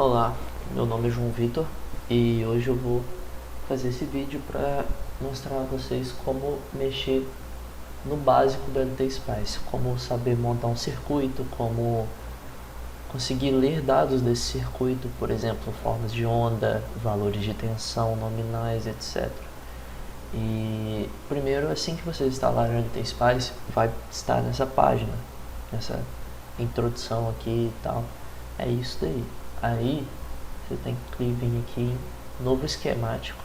Olá, meu nome é João Vitor e hoje eu vou fazer esse vídeo para mostrar a vocês como mexer no básico do LTSpice, como saber montar um circuito, como conseguir ler dados desse circuito, por exemplo, formas de onda, valores de tensão, nominais, etc. E primeiro, assim que vocês instalarem o LTSpice, vai estar nessa página, nessa introdução aqui e tal. É isso daí. Aí você tem que vir aqui em novo esquemático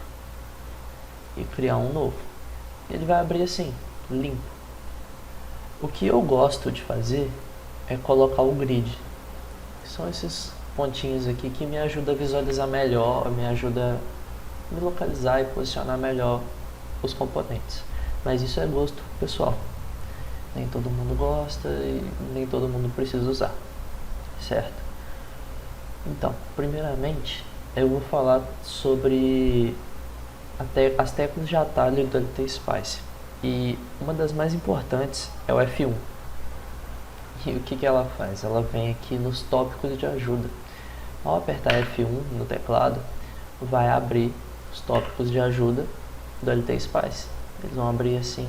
e criar um novo. Ele vai abrir assim, limpo. O que eu gosto de fazer é colocar o grid. São esses pontinhos aqui que me ajudam a visualizar melhor, me ajuda a me localizar e posicionar melhor os componentes. Mas isso é gosto pessoal. Nem todo mundo gosta e nem todo mundo precisa usar, certo? Então, primeiramente, eu vou falar sobre as teclas de atalho do LTSpice. E uma das mais importantes é o F1. E o que ela faz? Ela vem aqui nos tópicos de ajuda. Ao apertar F1 no teclado, vai abrir os tópicos de ajuda do LTSpice. Eles vão abrir assim.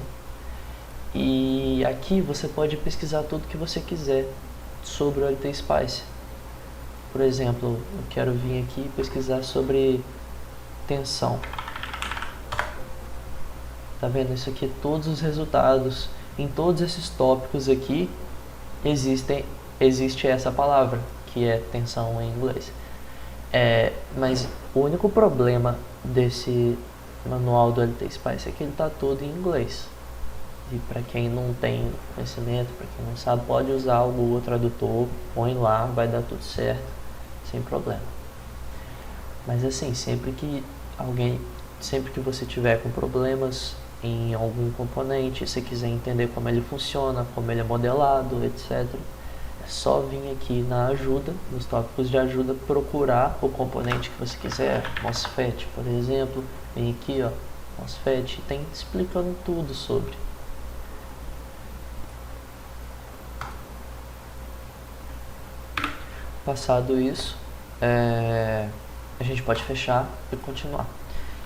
E aqui você pode pesquisar tudo que você quiser sobre o LTSpice. Por exemplo, eu quero vir aqui e pesquisar sobre tensão. Tá vendo isso aqui? Todos os resultados em todos esses tópicos aqui existe essa palavra, que é tensão em inglês. Mas o único problema desse manual do LTSpice é que ele está todo em inglês. E para quem não tem conhecimento, para quem não sabe, pode usar o Google Tradutor, põe lá, vai dar tudo certo, sem problema. Mas assim, sempre que você tiver com problemas em algum componente, se quiser entender como ele funciona, como ele é modelado, etc., é só vir aqui na ajuda, nos tópicos de ajuda, procurar o componente que você quiser. MOSFET, por exemplo, vem aqui, ó, MOSFET, tem explicando tudo sobre. Passado isso, a gente pode fechar e continuar.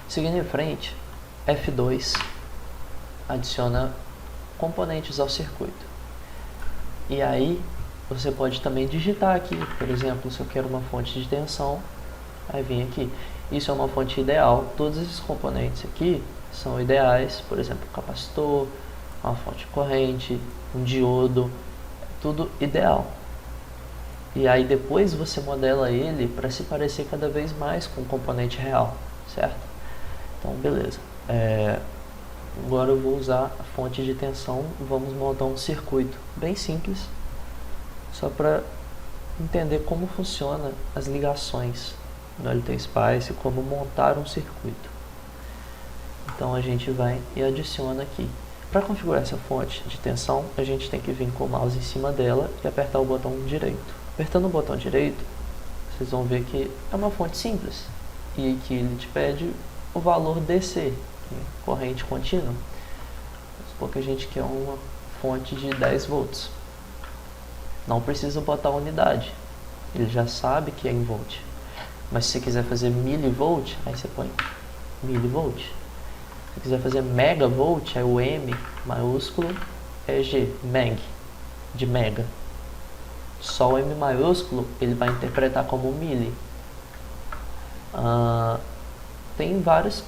Seguindo em frente, F2 adiciona componentes ao circuito. E aí você pode também digitar aqui, por exemplo, se eu quero uma fonte de tensão, aí vem aqui. Isso é uma fonte ideal. Todos esses componentes aqui são ideais, por exemplo, um capacitor, uma fonte de corrente, um diodo, tudo ideal. E aí depois você modela ele para se parecer cada vez mais com o componente real, certo? Então beleza. Agora eu vou usar a fonte de tensão, vamos montar um circuito bem simples, só para entender como funciona as ligações no LTSpice e como montar um circuito. Então a gente vai e adiciona aqui. Para configurar essa fonte de tensão, a gente tem que vir com o mouse em cima dela e apertar o botão direito. Apertando o botão direito, vocês vão ver que é uma fonte simples e que ele te pede o valor DC, que é corrente contínua. Vamos supor que a gente quer uma fonte de 10 volts. Não precisa botar unidade, ele já sabe que é em volt. Mas se você quiser fazer milivolt, aí você põe milivolt. Se você quiser fazer megavolt, aí o M maiúsculo é G, meg, de mega. Só o M maiúsculo ele vai interpretar como mili. Tem vários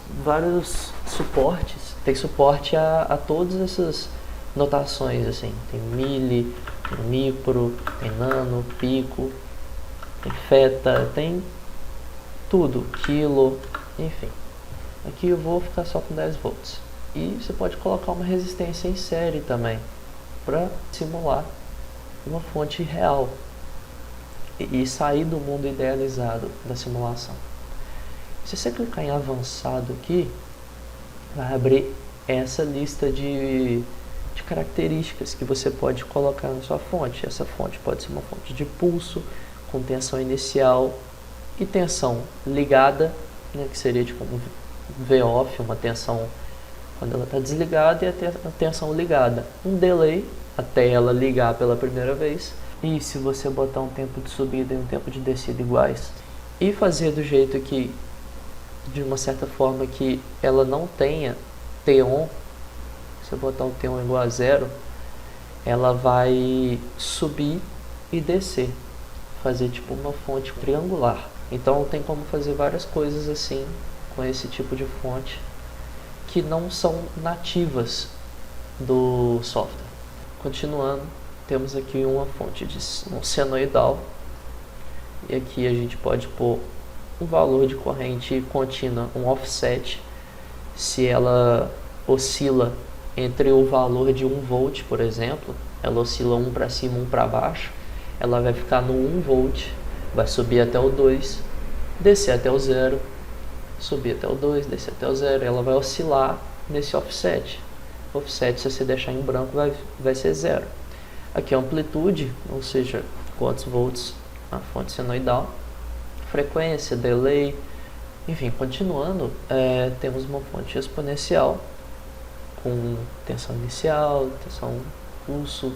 suportes. Tem suporte a todas essas notações, assim. Tem mili, tem micro, tem nano, pico, tem feta, tem tudo, quilo, enfim. Aqui eu vou ficar só com 10 volts. E você pode colocar uma resistência em série também, para simular uma fonte real e sair do mundo idealizado da simulação. Se você clicar em avançado aqui, vai abrir essa lista de características que você pode colocar na sua fonte. Essa fonte pode ser uma fonte de pulso, com tensão inicial e tensão ligada, né, que seria tipo um V-off, uma tensão quando ela está desligada, e a tensão ligada. Um delay até ela ligar pela primeira vez. E se você botar um tempo de subida e um tempo de descida iguais, e fazer do jeito que, de uma certa forma, que ela não tenha T1. Se eu botar o T1 igual a 0, ela vai subir e descer, fazer tipo uma fonte triangular. Então tem como fazer várias coisas assim com esse tipo de fonte que não são nativas do software. Continuando, temos aqui uma fonte de um senoidal, e aqui a gente pode pôr um valor de corrente contínua, um offset, se ela oscila entre o valor de 1 volt, por exemplo, ela oscila 1 para cima, 1 para baixo, ela vai ficar no 1 volt, vai subir até o 2, descer até o 0, subir até o 2, descer até o 0, ela vai oscilar nesse offset. O offset, se você deixar em branco, vai ser 0. Aqui a amplitude, ou seja, quantos volts a fonte senoidal, frequência, delay, enfim, continuando, temos uma fonte exponencial com tensão inicial, tensão pulso,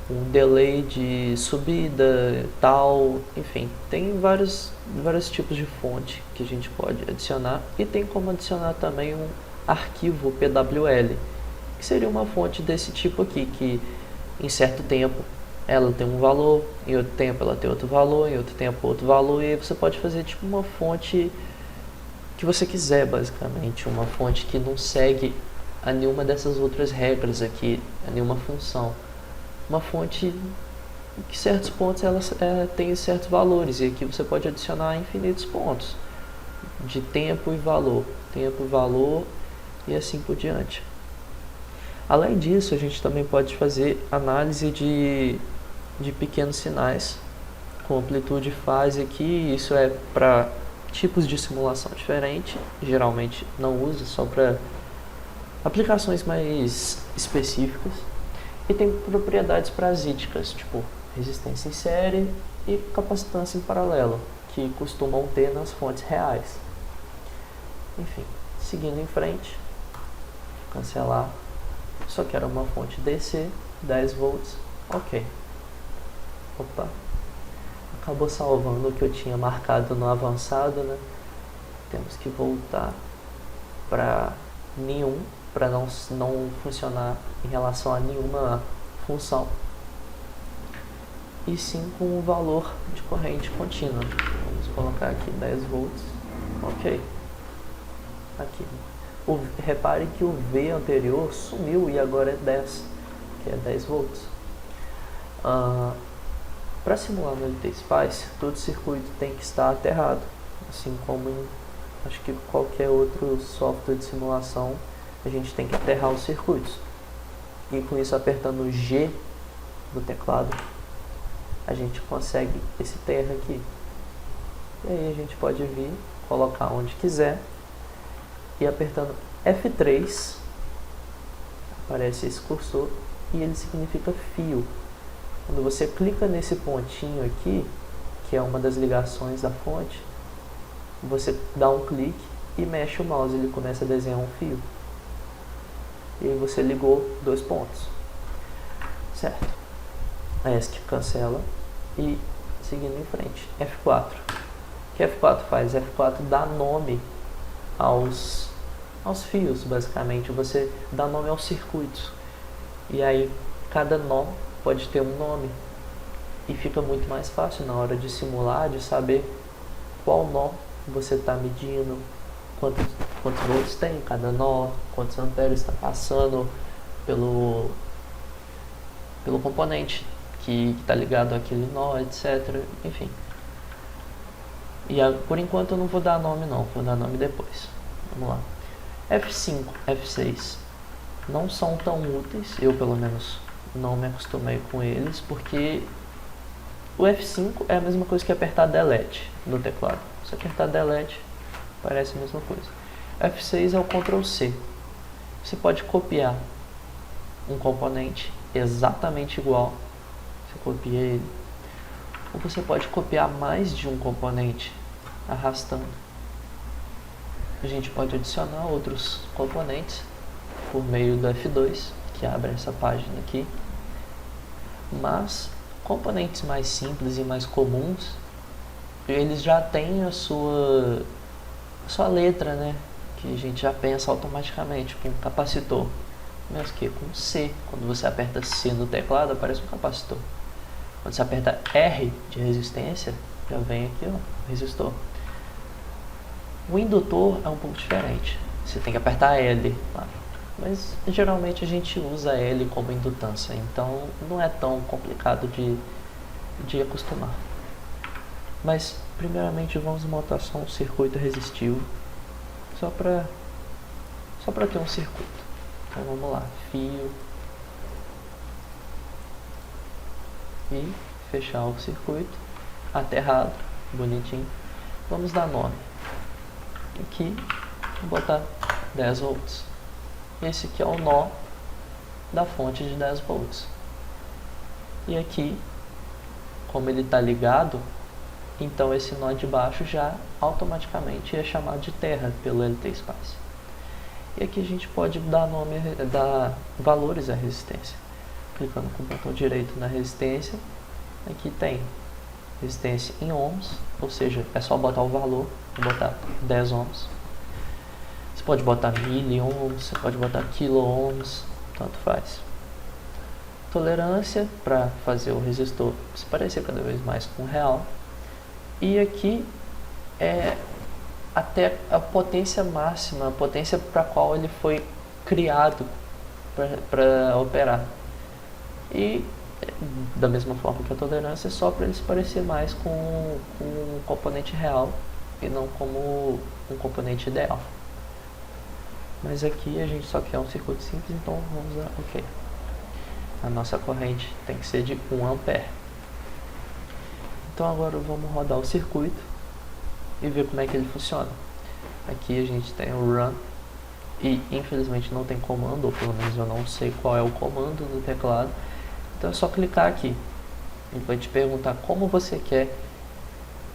um delay de subida, tal, enfim, tem vários tipos de fonte que a gente pode adicionar, e tem como adicionar também um arquivo PWL, que seria uma fonte desse tipo aqui, que em certo tempo ela tem um valor, em outro tempo ela tem outro valor, em outro tempo outro valor, e aí você pode fazer tipo uma fonte que você quiser, basicamente, uma fonte que não segue a nenhuma dessas outras regras aqui, a nenhuma função. Uma fonte que certos pontos elas têm certos valores, e aqui você pode adicionar infinitos pontos de tempo e valor, e assim por diante. Além disso, a gente também pode fazer análise de pequenos sinais com amplitude e fase aqui. Isso é para tipos de simulação diferente, geralmente não usa, só para aplicações mais específicas. E tem propriedades parasíticas, tipo resistência em série e capacitância em paralelo, que costumam ter nas fontes reais. Enfim, seguindo em frente, cancelar. Só quero uma fonte DC, 10 volts, ok. Opa, acabou salvando o que eu tinha marcado no avançado, né? Temos que voltar para nenhum, para não funcionar em relação a nenhuma função, e sim com o valor de corrente contínua. Vamos colocar aqui 10 volts, ok. Aqui. Repare que o V anterior sumiu e agora é 10, que é 10 volts. Para simular no LTSpice, todo circuito tem que estar aterrado, assim como em acho que qualquer outro software de simulação, a gente tem que aterrar os circuitos. E com isso, apertando G no teclado, a gente consegue esse terra aqui. E aí a gente pode vir, colocar onde quiser, e apertando F3, aparece esse cursor, e ele significa fio. Quando você clica nesse pontinho aqui, que é uma das ligações da fonte, você dá um clique e mexe o mouse, ele começa a desenhar um fio. E aí você ligou 2 pontos. Certo. A ESC cancela e seguindo em frente. F4. O que F4 faz? F4 dá nome aos fios, basicamente. Você dá nome aos circuitos. E aí cada nó pode ter um nome. E fica muito mais fácil na hora de simular, de saber qual nó você está medindo, quantos volts tem cada nó, quantos amperes está passando pelo componente que está ligado àquele nó, etc. Enfim. E por enquanto eu não vou dar nome não, vou dar nome depois. Vamos lá. F5, F6 não são tão úteis, eu pelo menos não me acostumei com eles, porque o F5 é a mesma coisa que apertar Delete no teclado. Se apertar Delete, parece a mesma coisa. F6 é o Ctrl C. Você pode copiar um componente exatamente igual, você copia ele, ou você pode copiar mais de um componente arrastando. A gente pode adicionar outros componentes por meio do F2, que abre essa página aqui, mas componentes mais simples e mais comuns eles já têm a sua letra, né? Que a gente já pensa automaticamente com capacitor. Mas que com C, quando você aperta C no teclado, aparece um capacitor. Quando você aperta R de resistência, já vem aqui, ó, resistor. O indutor é um pouco diferente. Você tem que apertar L lá. Mas geralmente a gente usa L como indutância, então não é tão complicado de acostumar. Mas primeiramente vamos montar só um circuito resistivo, só para ter um circuito. Então vamos lá, fio e fechar o circuito, aterrado, bonitinho. Vamos dar nome. Aqui vou botar 10 volts. Esse aqui é o nó da fonte de 10 volts. E aqui, como ele está ligado, então esse nó de baixo já automaticamente é chamado de terra pelo LTSpice. E aqui a gente pode dar valores à resistência. Clicando com o botão direito na resistência, aqui tem resistência em ohms, ou seja, é só botar o valor, vou botar 10 ohms. Você pode botar miliohms, você pode botar quilo-ohms, tanto faz. Tolerância, para fazer o resistor se parecer cada vez mais com o real. E aqui é até a potência máxima, a potência para a qual ele foi criado para operar. E da mesma forma que a tolerância, só para ele se parecer mais com um componente real e não como um componente ideal. Mas aqui a gente só quer um circuito simples, então vamos usar OK. A nossa corrente tem que ser de 1 ampere. Então agora vamos rodar o circuito e ver como é que ele funciona. Aqui a gente tem o run e infelizmente não tem comando, ou pelo menos eu não sei qual é o comando no teclado. Então é só clicar aqui. Ele vai te perguntar como você quer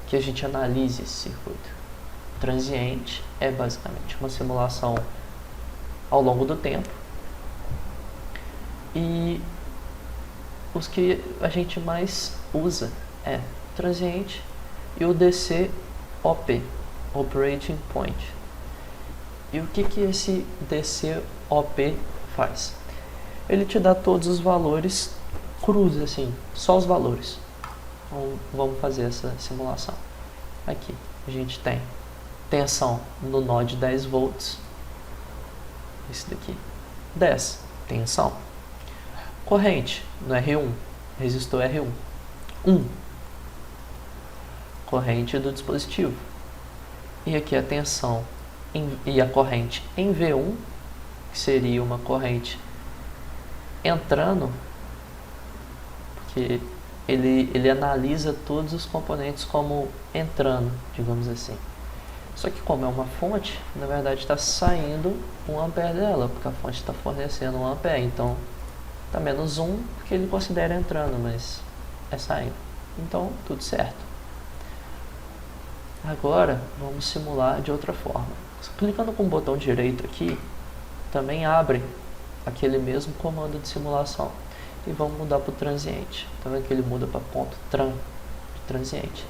que a gente analise esse circuito. Transiente é basicamente uma simulação ao longo do tempo. E os que a gente mais usa é transiente e o DCOP, Operating Point. E o que esse DCOP faz? Ele te dá todos os valores crus, assim, só os valores. Então, vamos fazer essa simulação. Aqui a gente tem tensão no nó de 10 volts. Esse daqui, 10, tensão. Corrente no R1, resistor R1, 1. Corrente do dispositivo. E aqui a tensão e a corrente em V1, que seria uma corrente entrando, porque ele analisa todos os componentes como entrando, digamos assim. Só que como é uma fonte, na verdade está saindo 1 ampere dela, porque a fonte está fornecendo 1 ampere, então está menos 1, porque ele considera entrando, mas é saindo. Então, tudo certo. Agora, vamos simular de outra forma. Clicando com o botão direito aqui, também abre aquele mesmo comando de simulação. E vamos mudar para o transiente. Tá vendo que ele muda para ponto transiente.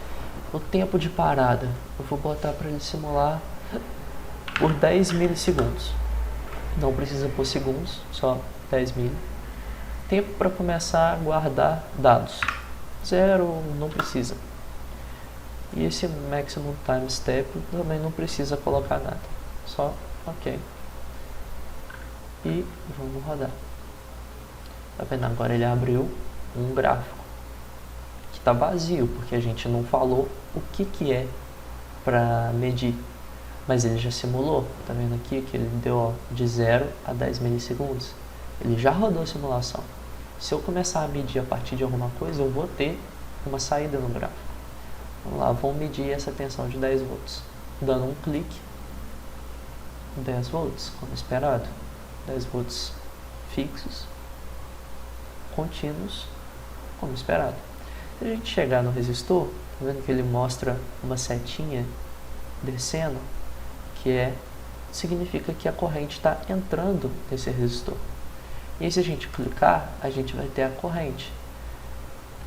O tempo de parada, eu vou botar para ele simular por 10 milissegundos. Não precisa por segundos, só 10 mil. Tempo para começar a guardar dados. 0, não precisa. E esse maximum time step também não precisa colocar nada. Só OK. E vamos rodar. Tá vendo? Agora ele abriu um gráfico que está vazio, porque a gente não falou o que é para medir. Mas ele já simulou. Tá vendo aqui que ele deu de 0 a 10 milissegundos. Ele já rodou a simulação. Se eu começar a medir a partir de alguma coisa, eu vou ter uma saída no gráfico. Vamos lá, vamos medir essa tensão de 10 volts. Dando um clique, 10 volts, como esperado. 10 volts fixos, contínuos, como esperado. Se a gente chegar no resistor, tá vendo que ele mostra uma setinha descendo, que significa que a corrente está entrando nesse resistor. E aí, se a gente clicar, a gente vai ter a corrente.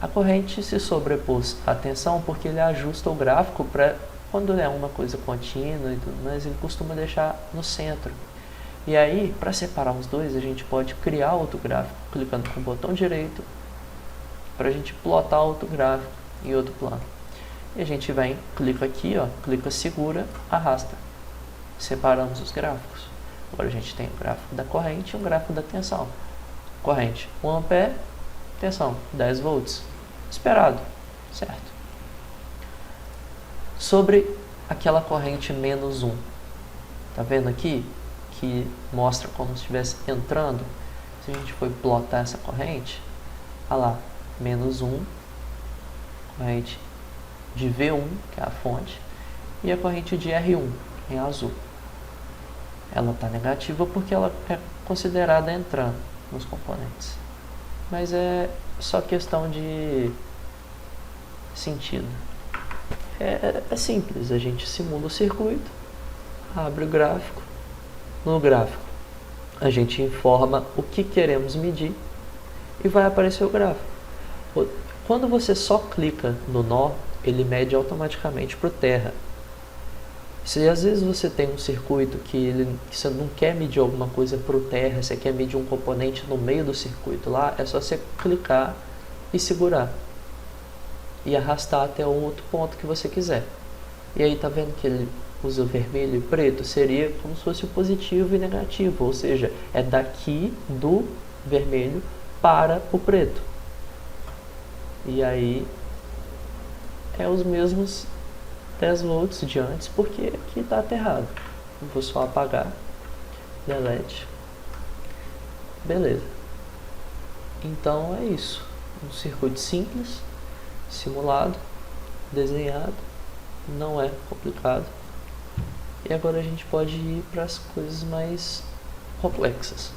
A corrente se sobrepôs à tensão porque ele ajusta o gráfico para, quando é uma coisa contínua e tudo mais, ele costuma deixar no centro. E aí, para separar os dois, a gente pode criar outro gráfico, clicando com o botão direito, para a gente plotar outro gráfico em outro plano. E a gente vem, clica aqui, ó, clica, segura, arrasta. Separamos os gráficos. Agora a gente tem o gráfico da corrente e o gráfico da tensão. Corrente 1 ampere, tensão 10 volts. Esperado, certo? Sobre aquela corrente menos 1. Tá vendo aqui? Que mostra como se estivesse entrando. Se a gente for plotar essa corrente, olha lá, menos 1, corrente de V1, que é a fonte, e a corrente de R1, em azul. Ela está negativa porque ela é considerada entrando nos componentes. Mas é só questão de sentido. É simples, a gente simula o circuito, abre o gráfico. No gráfico, a gente informa o que queremos medir e vai aparecer o gráfico. Quando você só clica no nó, ele mede automaticamente para o terra. Se às vezes você tem um circuito que você não quer medir alguma coisa para o terra, você quer medir um componente no meio do circuito lá, é só você clicar e segurar e arrastar até o outro ponto que você quiser. E aí tá vendo que ele usa vermelho e preto? Seria como se fosse o positivo e negativo, ou seja, é daqui do vermelho para o preto. E aí é os mesmos 10 volts de antes, porque aqui está aterrado. Vou só apagar, delete, beleza. Então é isso, um circuito simples, simulado, desenhado, não é complicado. E agora a gente pode ir para as coisas mais complexas.